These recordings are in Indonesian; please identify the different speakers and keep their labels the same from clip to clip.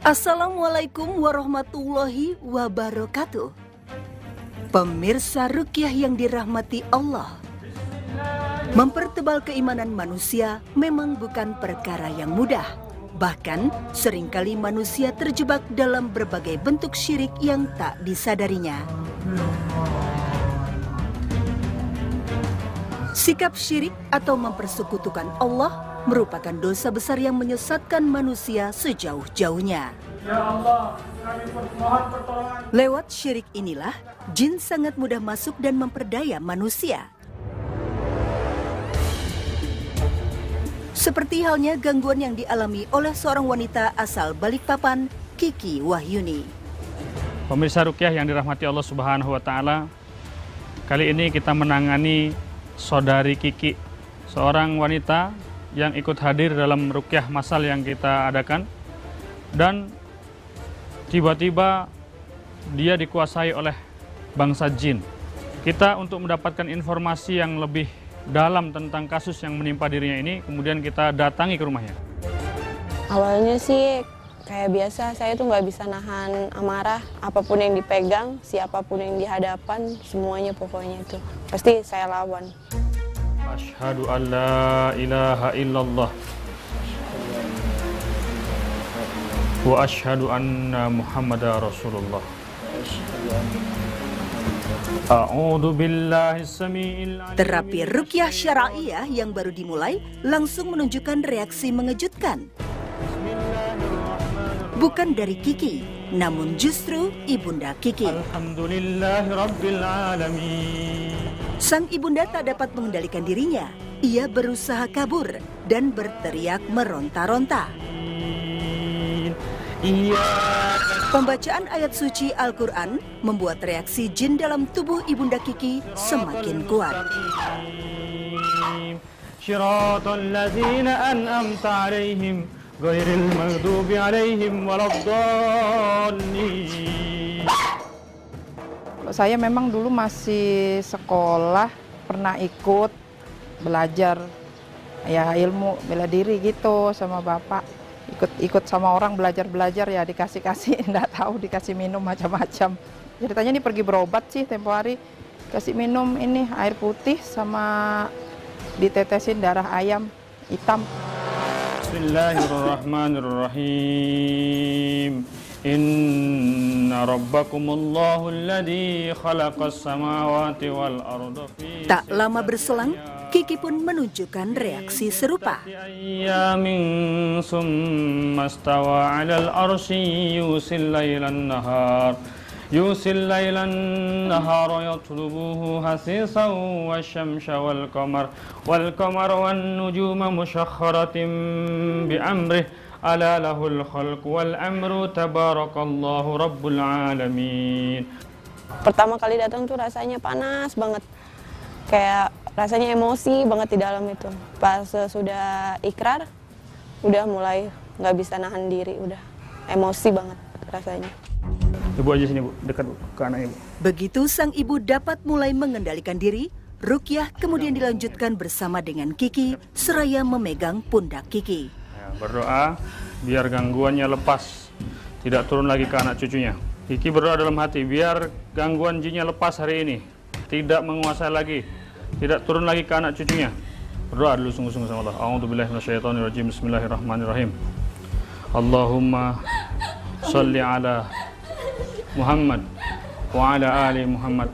Speaker 1: Assalamualaikum warahmatullahi wabarakatuh. Pemirsa Ruqyah yang dirahmati Allah, mempertebal keimanan manusia memang bukan perkara yang mudah. Bahkan seringkali manusia terjebak dalam berbagai bentuk syirik yang tak disadarinya. Sikap syirik atau mempersekutukan Allah merupakan dosa besar yang menyesatkan manusia sejauh-jauhnya.
Speaker 2: Ya Allah, kami mohon pertolongan.
Speaker 1: Lewat syirik inilah, jin sangat mudah masuk dan memperdaya manusia. Seperti halnya gangguan yang dialami oleh seorang wanita asal Balikpapan, Kiki Wahyuni.
Speaker 2: Pemirsa Ruqyah yang dirahmati Allah Subhanahu wa Ta'ala, kali ini kita menangani saudari Kiki, seorang wanita yang ikut hadir dalam ruqyah masal yang kita adakan, dan tiba-tiba dia dikuasai oleh bangsa jin. Kita untuk mendapatkan informasi yang lebih dalam tentang kasus yang menimpa dirinya ini, kemudian kita datangi ke rumahnya.
Speaker 3: Awalnya sih kayak biasa, saya tuh nggak bisa nahan amarah, apapun yang dipegang, siapapun yang dihadapan, semuanya pokoknya itu pasti saya lawan.
Speaker 2: Asyhadu an la ilaha illallah wa asyhadu anna Muhammadar Rasulullah. A'udzu billahi samiil alim.
Speaker 1: Terapi ruqyah syar'iyah yang baru dimulai langsung menunjukkan reaksi mengejutkan. Bukan dari Kiki, namun justru ibunda Kiki.
Speaker 2: Alhamdulillahirabbil alamin.
Speaker 1: Sang ibunda tak dapat mengendalikan dirinya. Ia berusaha kabur dan berteriak meronta-ronta. Pembacaan ayat suci Al-Quran membuat reaksi jin dalam tubuh ibunda Kiki semakin kuat.
Speaker 2: Shiratal ladzina an'amta 'alaihim ghairil maghdubi 'alaihim waladdallin.
Speaker 4: Saya memang dulu masih sekolah, pernah ikut belajar ya ilmu bela diri gitu sama bapak. Ikut sama orang belajar ya dikasih enggak tahu, dikasih minum macam-macam. Ceritanya ini pergi berobat sih tempo hari, kasih minum ini air putih sama ditetesin darah ayam hitam.
Speaker 2: Bismillahirrahmanirrahim. Inna rabbakumullahu alladzi khalaqas samawati wal arda fi.
Speaker 1: Tak lama berselang, Kiki pun menunjukkan reaksi serupa.
Speaker 2: Ayyamin summa stawa 'alal arsy yusil lailan nahar yatlubuhu hasisan wasyamsa wal qamar wan nujuma musyakhkharatin bi amrihi ala lahul khalq wal amru tabarakallahu rabbul alamin.
Speaker 3: Pertama kali datang tuh rasanya panas banget, kayak rasanya emosi banget di dalam itu. Pas sudah ikrar, udah mulai nggak bisa nahan diri, udah emosi banget rasanya.
Speaker 2: Ibu aja sini Bu, dekat ke anak Ibu.
Speaker 1: Begitu sang ibu dapat mulai mengendalikan diri, ruqyah kemudian dilanjutkan bersama dengan Kiki seraya memegang pundak Kiki.
Speaker 2: Berdoa biar gangguannya lepas, tidak turun lagi ke anak cucunya. Kiki berdoa dalam hati biar gangguan jinnya lepas hari ini, tidak menguasai lagi, tidak turun lagi ke anak cucunya. Berdoa dulu sungguh-sungguh sama Allah. A'udzubillahi minasyaitonirrajim. Bismillahirrahmanirrahim. Allahumma sholli ala Muhammad wa ala ali Muhammad.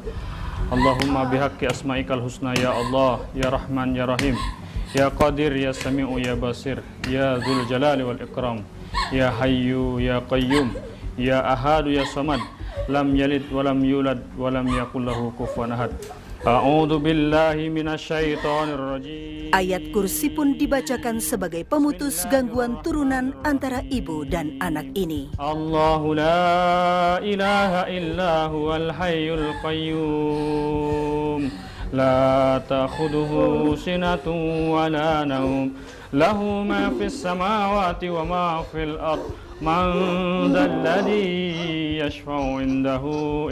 Speaker 2: Allahumma bihaqqi asma'ikal husna ya Allah, ya Rahman, ya Rahim. Ya Qadir, ya Sami'u, ya Basir, ya Dzul Jalali wal Ikram, ya Hayyu, ya Qayyum, ya Ahadu, ya Samad, lam yalid wa lam yulad wa lam yakul lahu kufuwan ahad. A'udzu billahi minasyaitonir rajim.
Speaker 1: Ayat kursi pun dibacakan sebagai pemutus gangguan turunan antara ibu dan anak ini.
Speaker 2: Allahu la ilaha illa huwal hayyul qayyum. لا تأخذه سنة ولا نوم له ما في السماوات وما في الأرض من ذا الذي يشفع عنده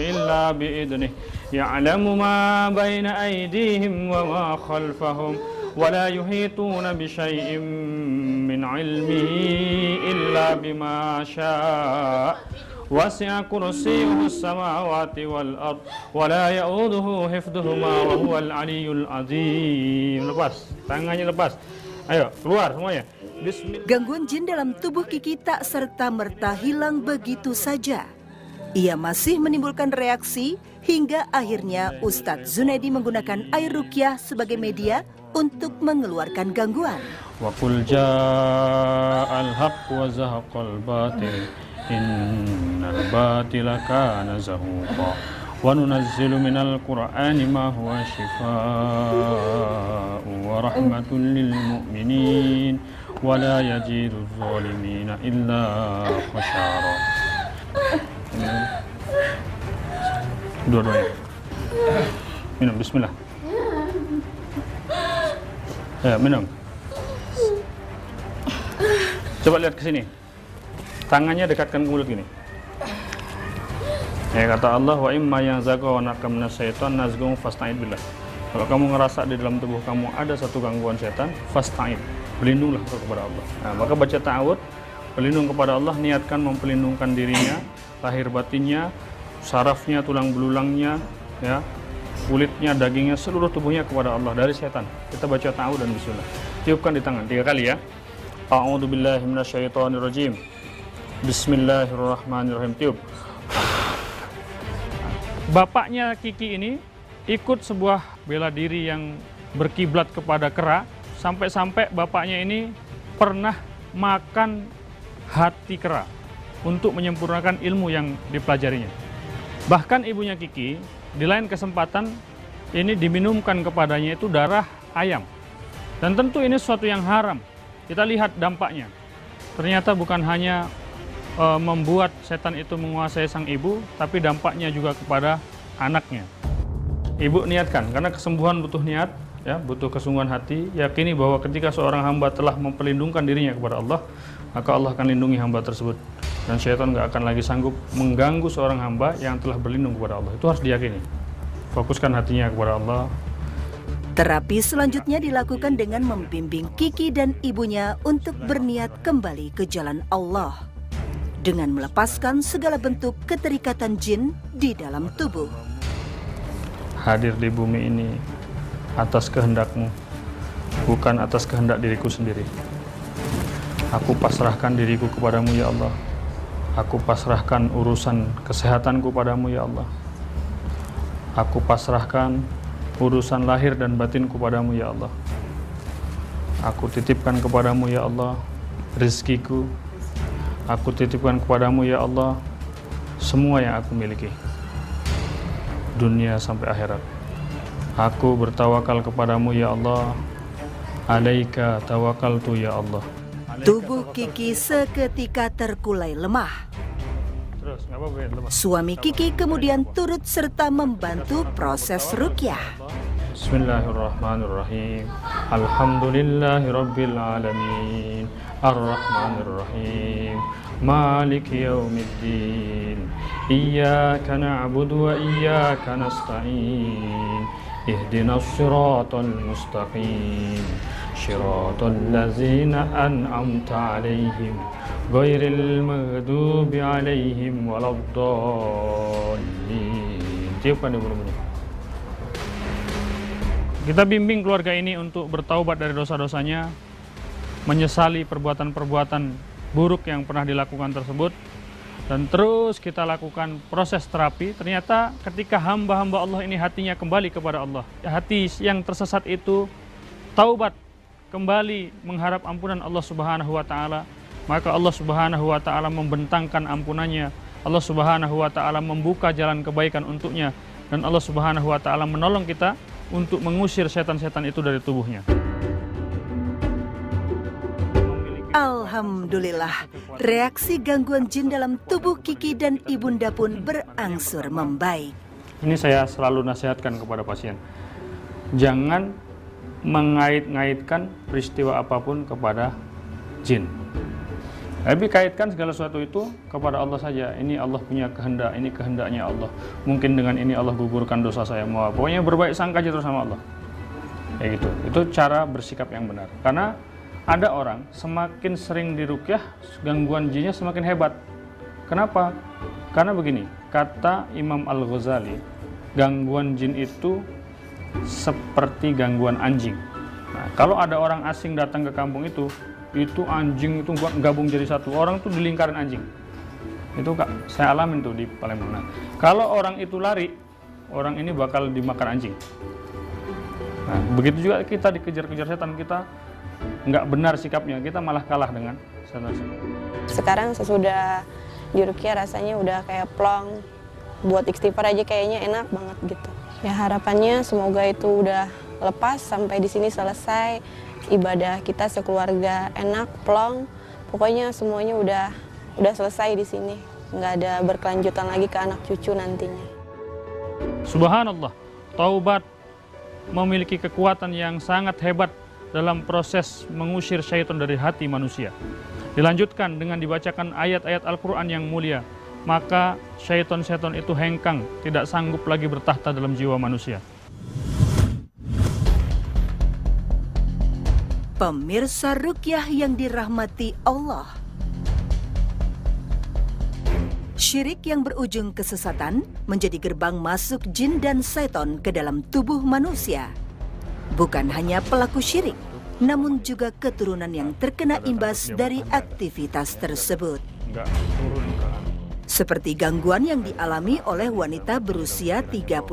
Speaker 2: إلا بإذنه يعلم ما بين أيديهم وما خلفهم ولا يحيطون بشيء من علمه إلا إلا بما شاء وسع كرسيه السماوات والأرض ولا يؤوده حفظهما وهو العلي العظيم. Lepas, tangannya lepas. Ayo, keluar semuanya. Bismillah.
Speaker 1: Gangguan jin dalam tubuh Kiki tak serta-merta hilang begitu saja. Ia masih menimbulkan reaksi hingga akhirnya Ustadz Zunaidi menggunakan air ruqyah sebagai media untuk mengeluarkan gangguan.
Speaker 2: Wa qul ja'al haqq wa zahaqal batil innal batila kana zahuqa wa nunazzilu minal qur'ani ma huwa shifaa'un wa rahmatun lil mu'minin wa la yazidu adh-dhalimina illa khasara. Dua-duanya. Minum, bismillah. Ya, minum. Coba lihat ke sini. Tangannya dekatkan ke mulut gini. Ya, kata Allah, wa imma yanzaghunaka minas syaitan nazghun fasta'id billah. Kalau kamu ngerasa di dalam tubuh kamu ada satu gangguan setan, fasta'id, berlindunglah kepada Allah. Nah, maka baca ta'awud, berlindung kepada Allah, niatkan memperlindungkan dirinya, lahir batinnya, sarafnya, tulang belulangnya, ya, kulitnya, dagingnya, seluruh tubuhnya kepada Allah dari setan. Kita baca ta'awud dan bismillah. Tiupkan di tangan 3 kali ya. A'udzu billahi minasyaitonir rajim. Bismillahirrahmanirrahim. Tiup. Bapaknya Kiki ini ikut sebuah bela diri yang berkiblat kepada kera, sampai-sampai bapaknya ini pernah makan hati kera untuk menyempurnakan ilmu yang dipelajarinya. Bahkan ibunya Kiki di lain kesempatan ini diminumkan kepadanya itu darah ayam. Dan tentu ini sesuatu yang haram. Kita lihat dampaknya. Ternyata bukan hanya membuat setan itu menguasai sang ibu, tapi dampaknya juga kepada anaknya. Ibu niatkan, karena kesembuhan butuh niat, ya, butuh kesungguhan hati. Yakini bahwa ketika seorang hamba telah memperlindungkan dirinya kepada Allah, maka Allah akan lindungi hamba tersebut. Dan syaitan nggak akan lagi sanggup mengganggu seorang hamba yang telah berlindung kepada Allah. Itu harus diyakini. Fokuskan hatinya kepada Allah.
Speaker 1: Terapi selanjutnya dilakukan dengan membimbing Kiki dan ibunya untuk berniat kembali ke jalan Allah dengan melepaskan segala bentuk keterikatan jin di dalam tubuh.
Speaker 2: Hadir di bumi ini atas kehendak-Mu, bukan atas kehendak diriku sendiri. Aku pasrahkan diriku kepadamu ya Allah. Aku pasrahkan urusan kesehatanku padamu ya Allah. Aku pasrahkan urusan lahir dan batinku padamu ya Allah. Aku titipkan kepadamu ya Allah rezekiku. Aku titipkan kepadamu ya Allah semua yang aku miliki, dunia sampai akhirat. Aku bertawakal kepadamu ya Allah. Alaika tawakkaltu ya Allah.
Speaker 1: Tubuh Kiki seketika terkulai lemah.
Speaker 2: Terus, nggak apa-apa, lemah.
Speaker 1: Suami Kiki kemudian turut serta membantu proses ruqyah.
Speaker 2: Bismillahirrahmanirrahim. Alhamdulillahirabbil alamin. Ar-Rahmanir-Rahim. Maliki yaumiddin. Iyyaka na'budu wa iyyaka nasta'in. Ihdinas siratal mustaqim. Shiratal ladzina an'amta 'alaihim ghairil maghdubi 'alaihim waladdallin. Tiupkan dulu. Kita bimbing keluarga ini untuk bertaubat dari dosa-dosanya, menyesali perbuatan-perbuatan buruk yang pernah dilakukan tersebut, dan terus kita lakukan proses terapi. Ternyata ketika hamba-hamba Allah ini hatinya kembali kepada Allah, hati yang tersesat itu taubat, kembali mengharap ampunan Allah Subhanahu wa Ta'ala, maka Allah Subhanahu wa Ta'ala membentangkan ampunannya. Allah Subhanahu wa Ta'ala membuka jalan kebaikan untuknya, dan Allah Subhanahu wa Ta'ala menolong kita untuk mengusir setan-setan itu dari tubuhnya.
Speaker 1: Alhamdulillah, reaksi gangguan jin dalam tubuh Kiki dan ibunda pun berangsur membaik.
Speaker 2: Ini saya selalu nasihatkan kepada pasien. Jangan mengait-ngaitkan peristiwa apapun kepada jin. Tapi kaitkan segala sesuatu itu kepada Allah saja. Ini Allah punya kehendak, ini kehendaknya Allah. Mungkin dengan ini Allah gugurkan dosa saya. Pokoknya berbaik sangka aja terus sama Allah. Kayak gitu. Itu cara bersikap yang benar. Karena Ada orang semakin sering diruqyah, gangguan jinnya semakin hebat. Kenapa? Karena begini, kata Imam Al-Ghazali, gangguan jin itu seperti gangguan anjing. Nah, kalau ada orang asing datang ke kampung itu anjing itu gabung jadi satu. Orang tuh di lingkaran anjing. Itu Kak, saya alamin tuh di Palembang. Nah, kalau orang itu lari, orang ini bakal dimakan anjing. Nah, begitu juga kita dikejar-kejar setan, kita nggak benar sikapnya, kita malah kalah dengan setan-setan.
Speaker 3: Sekarang sesudah diruqyah rasanya udah kayak plong, buat istighfar aja kayaknya enak banget gitu. Ya harapannya semoga itu udah lepas sampai di sini selesai, ibadah kita sekeluarga enak, plong, pokoknya semuanya udah selesai di sini, nggak ada berkelanjutan lagi ke anak cucu nantinya.
Speaker 2: Subhanallah, taubat memiliki kekuatan yang sangat hebat dalam proses mengusir syaitan dari hati manusia. Dilanjutkan dengan dibacakan ayat-ayat Al-Quran yang mulia, maka syaitan-syaitan itu hengkang, tidak sanggup lagi bertahta dalam jiwa manusia.
Speaker 1: Pemirsa ruqyah yang dirahmati Allah, syirik yang berujung kesesatan menjadi gerbang masuk jin dan setan ke dalam tubuh manusia. Bukan hanya pelaku syirik, namun juga keturunan yang terkena imbas dari aktivitas tersebut. Seperti gangguan yang dialami oleh wanita berusia 35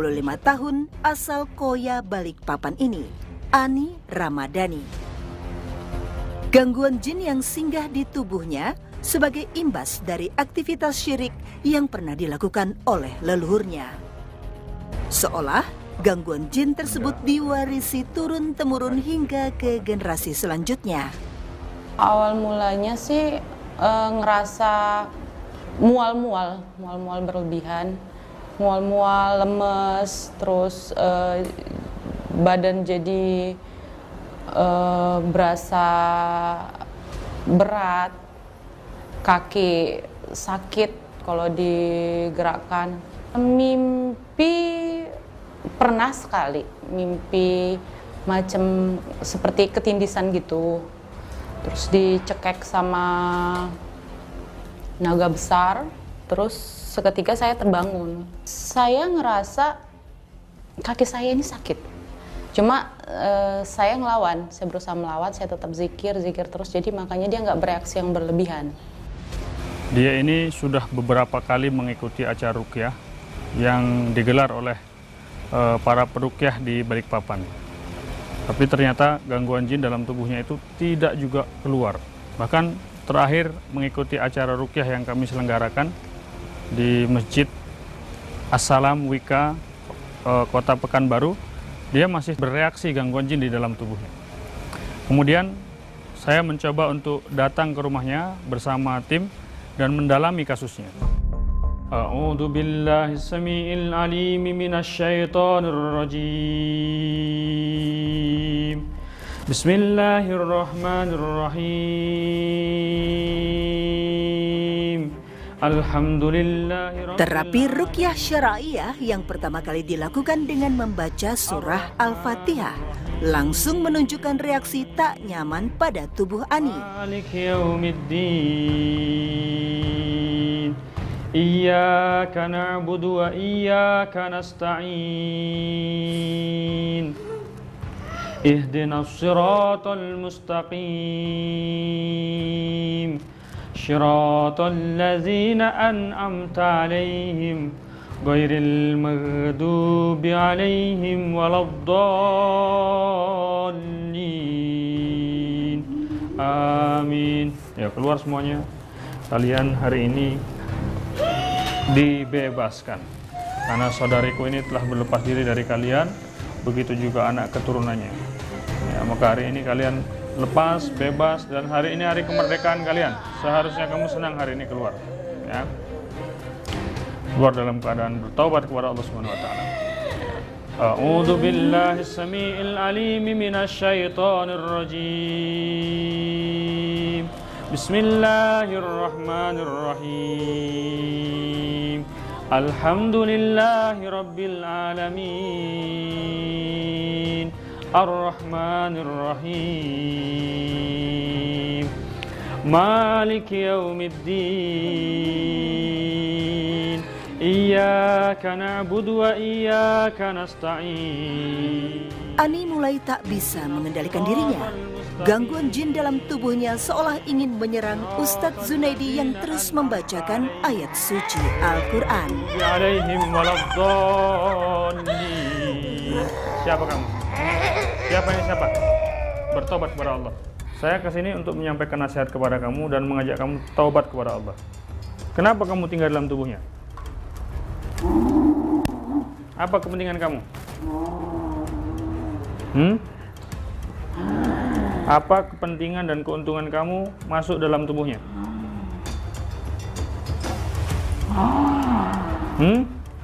Speaker 1: tahun asal Koya Balikpapan ini, Ani Ramadhani. Gangguan jin yang singgah di tubuhnya sebagai imbas dari aktivitas syirik yang pernah dilakukan oleh leluhurnya. Seolah gangguan jin tersebut diwarisi turun-temurun hingga ke generasi selanjutnya.
Speaker 5: Awal mulanya sih ngerasa mual-mual berlebihan, mual-mual, lemes, terus badan jadi berasa berat, kaki sakit kalau digerakkan. Mimpi pernah sekali, mimpi macam seperti ketindisan gitu, terus dicekek sama naga besar, terus seketika saya terbangun. Saya ngerasa kaki saya ini sakit, cuma saya ngelawan, saya berusaha melawan, saya tetap zikir terus, jadi makanya dia nggak bereaksi yang berlebihan.
Speaker 2: Dia ini sudah beberapa kali mengikuti acara ruqyah yang digelar oleh para peruqyah di Balikpapan. Tapi ternyata gangguan jin dalam tubuhnya itu tidak juga keluar. Bahkan terakhir mengikuti acara ruqyah yang kami selenggarakan di Masjid As-Salam Wika, Kota Pekanbaru, dia masih bereaksi gangguan jin di dalam tubuhnya. Kemudian saya mencoba untuk datang ke rumahnya bersama tim dan mendalami kasusnya. A'udzu billahi samiil alim minasyaitonir rajim. Bismillahirrahmanirrahim. Alhamdulillah.
Speaker 1: Terapi ruqyah syar'iyah yang pertama kali dilakukan dengan membaca surah Al-Fatihah langsung menunjukkan reaksi tak nyaman pada tubuh Ani.
Speaker 2: Iyyaka na'budu wa iyyaka nasta'in. Ihdinas siratal mustaqim. Shiratal ladzina an'amta 'alaihim ghairil maghdubi 'alaihim waladdallin. Amin. Ya, keluar semuanya. Kalian hari ini dibebaskan karena saudariku ini telah berlepas diri dari kalian, begitu juga anak keturunannya. Ya, maka hari ini kalian lepas, bebas, dan hari ini hari kemerdekaan kalian. Seharusnya kamu senang hari ini keluar, ya. Keluar dalam keadaan bertaubat kepada Allah Subhanahu wa taala. A'udzu billahi samiil alim minasyaitonir rajim. Bismillahirrahmanirrahim. Alhamdulillahi rabbil alamin. Ar-Rahmanir Rahim. Maliki Yaumiddin. Iyyaka na'budu wa iyyaka nasta'in.
Speaker 1: Ani mulai tak bisa mengendalikan dirinya. Gangguan jin dalam tubuhnya seolah ingin menyerang Ustadz Zunaidi yang terus membacakan ayat suci Al-Quran.
Speaker 2: Siapa kamu? Siapa ini siapa? Bertobat kepada Allah. Saya kesini untuk menyampaikan nasihat kepada kamu dan mengajak kamu taubat kepada Allah. Kenapa kamu tinggal dalam tubuhnya? Apa kepentingan kamu? Apa kepentingan dan keuntungan kamu masuk dalam tubuhnya?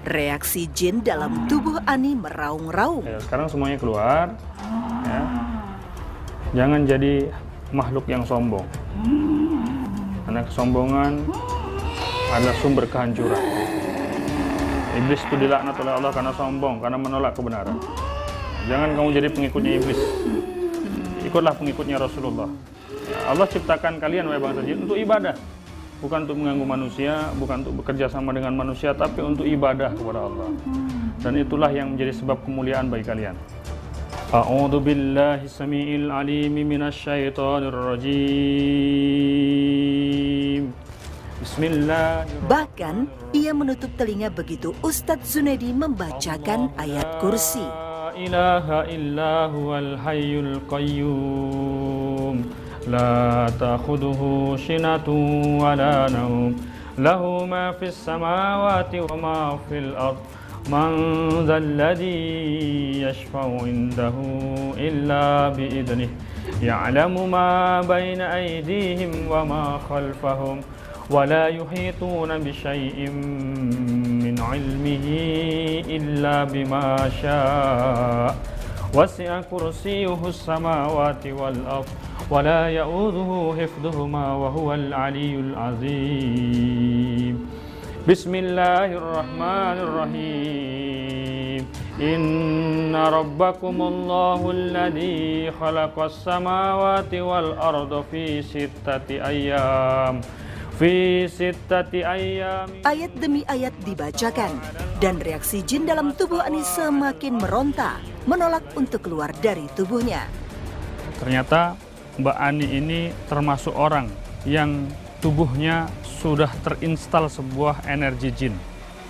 Speaker 1: Reaksi jin dalam tubuh Ani meraung-raung.
Speaker 2: Ya, sekarang semuanya keluar. Ya. Jangan jadi makhluk yang sombong. Karena kesombongan adalah sumber kehancuran. Iblis itu dilaknat oleh Allah karena sombong, karena menolak kebenaran. Jangan kamu jadi pengikutnya iblis. Ikutlah pengikutnya Rasulullah. Ya, Allah ciptakan kalian wahai bangsa jin untuk ibadah, bukan untuk mengganggu manusia, bukan untuk bekerja sama dengan manusia, tapi untuk ibadah kepada Allah. Dan itulah yang menjadi sebab kemuliaan bagi kalian. A'udzu billahi samiil alim minasyaitonir rajim. Bismillahirrahmanirrahim.
Speaker 1: Bahkan ia menutup telinga begitu Ustadz Zunaidi membacakan ayat kursi.
Speaker 2: Ilaha illa huwal hayyul qayyum la ta'khudhuhu sinatun wa la nawm lahu ma fis samawati wa ma fil ard man dzal ladzi yashfa'u indahu illa bi idnihi ya'lamu ma baina aydihim wa ma khalfahum wa la yuhituna bi syai'in min 'ilmihi illa bima syaa wasi'a kursiyyuhu as-samawati wal ard wa la ya'udhuhu hifdhuhuma wa huwal 'aliyyul 'azim. Bismillahirrahmanirrahim. Inna rabbakumullahu alladzi khalaqas samawati wal arda fi sittati ayyam.
Speaker 1: Ayat demi ayat dibacakan dan reaksi jin dalam tubuh Ani semakin meronta, menolak untuk keluar dari tubuhnya.
Speaker 2: Ternyata Mbak Ani ini termasuk orang yang tubuhnya sudah terinstal sebuah energi jin.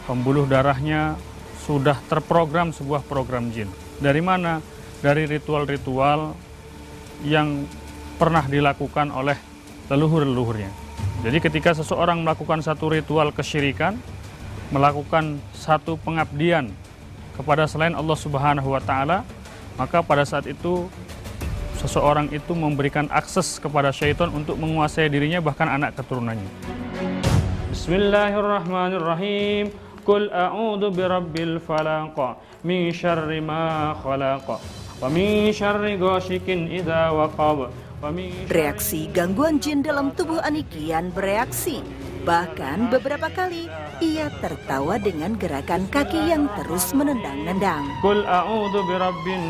Speaker 2: Pembuluh darahnya sudah terprogram sebuah program jin. Dari mana? Dari ritual-ritual yang pernah dilakukan oleh leluhur-leluhurnya. Jadi ketika seseorang melakukan satu ritual kesyirikan, melakukan satu pengabdian kepada selain Allah Subhanahu wa Ta'ala, maka pada saat itu seseorang itu memberikan akses kepada syaitan untuk menguasai dirinya, bahkan anak keturunannya. Bismillahirrahmanirrahim. Qul a'udzu birabbil falaq min syarri ma khalaq wa min syarri ghasikin idza waqab.
Speaker 1: Reaksi gangguan jin dalam tubuh Ani kian bereaksi. Bahkan beberapa kali ia tertawa dengan gerakan kaki yang terus menendang-nendang.
Speaker 2: Qul a'udzu birabbin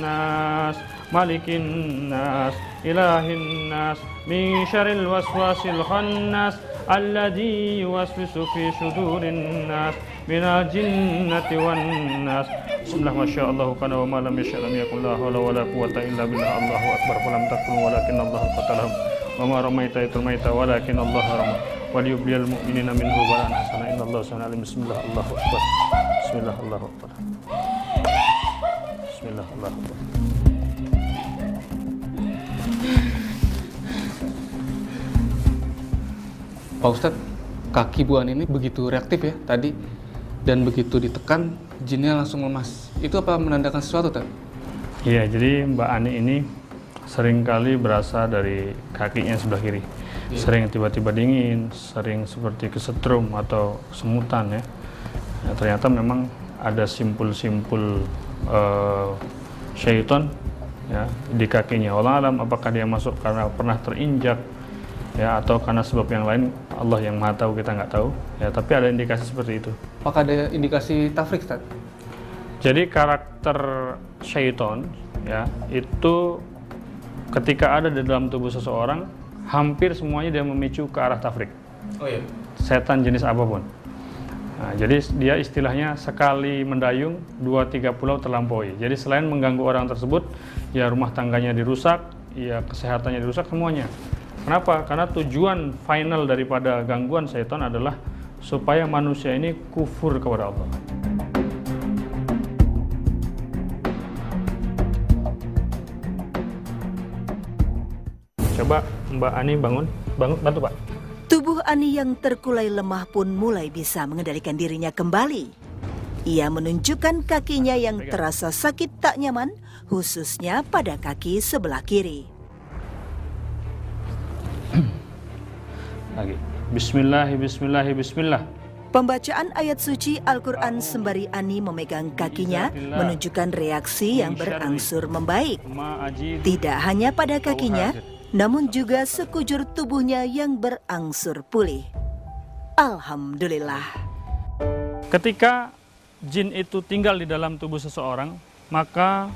Speaker 2: nas malikin nas ilahin nas min syarril waswasil khannas alladzi yuwaswisu fi sudurin nas minal jinnati wan nas. Bismillah, masyaallah kana wa ma lam yasha' lam yakun la haula wala quwwata illa billah. Allahu akbar falam takun walakin Allah qatalahum wa ma ramaita idh ramaita walakin Allah rama wa liyubliyal mu'minina minhu bala'an hasana innallaha sami'un alim. Bismillah, Allahu akbar. Bismillah, Allahu akbar. Bismillah, Allahu akbar.
Speaker 6: Pak Ustadz, kaki Bu Ani ini begitu reaktif ya tadi, dan begitu ditekan jinnya langsung lemas. Itu apa menandakan sesuatu, Tad?
Speaker 2: Iya, jadi Mbak Ani ini seringkali berasa dari kakinya sebelah kiri. Iya. Sering tiba-tiba dingin, sering seperti kesetrum atau kesemutan ya. Nah, ternyata memang ada simpul-simpul syaitan ya di kakinya. Wallahu alam apakah dia masuk karena pernah terinjak ya atau karena sebab yang lain, Allah yang Maha tahu, kita nggak tahu ya, tapi ada indikasi seperti itu.
Speaker 6: Apakah ada indikasi tafrik, Tad?
Speaker 2: Jadi karakter syaitan ya, itu ketika ada di dalam tubuh seseorang, hampir semuanya dia memicu ke arah tafrik.
Speaker 6: Oh iya.
Speaker 2: Setan jenis apapun. Nah, jadi dia istilahnya sekali mendayung 2-3 pulau terlampaui. Jadi selain mengganggu orang tersebut, ya rumah tangganya dirusak, ya kesehatannya dirusak semuanya. Kenapa? Karena tujuan final daripada gangguan setan adalah supaya manusia ini kufur kepada Allah. Coba Mbak Ani bangun, bantu Pak.
Speaker 1: Tubuh Ani yang terkulai lemah pun mulai bisa mengendalikan dirinya kembali. Ia menunjukkan kakinya yang terasa sakit tak nyaman, khususnya pada kaki sebelah kiri.
Speaker 2: Lagi. Bismillah, bismillah, bismillah.
Speaker 1: Pembacaan ayat suci Al-Quran sembari Ani memegang kakinya menunjukkan reaksi yang berangsur membaik. Tidak hanya pada kakinya, namun juga sekujur tubuhnya yang berangsur pulih. Alhamdulillah.
Speaker 2: Ketika jin itu tinggal di dalam tubuh seseorang, maka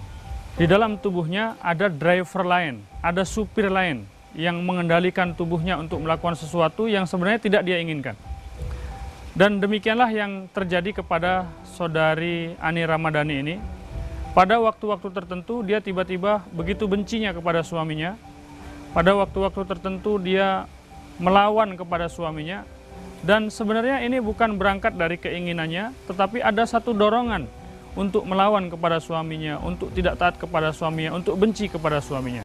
Speaker 2: di dalam tubuhnya ada driver lain, ada supir lain yang mengendalikan tubuhnya untuk melakukan sesuatu yang sebenarnya tidak dia inginkan. Dan demikianlah yang terjadi kepada saudari Ani Ramadhani ini. Pada waktu-waktu tertentu dia tiba-tiba begitu bencinya kepada suaminya. Pada waktu-waktu tertentu dia melawan kepada suaminya, dan sebenarnya ini bukan berangkat dari keinginannya, tetapi ada satu dorongan untuk melawan kepada suaminya, untuk tidak taat kepada suaminya, untuk benci kepada suaminya.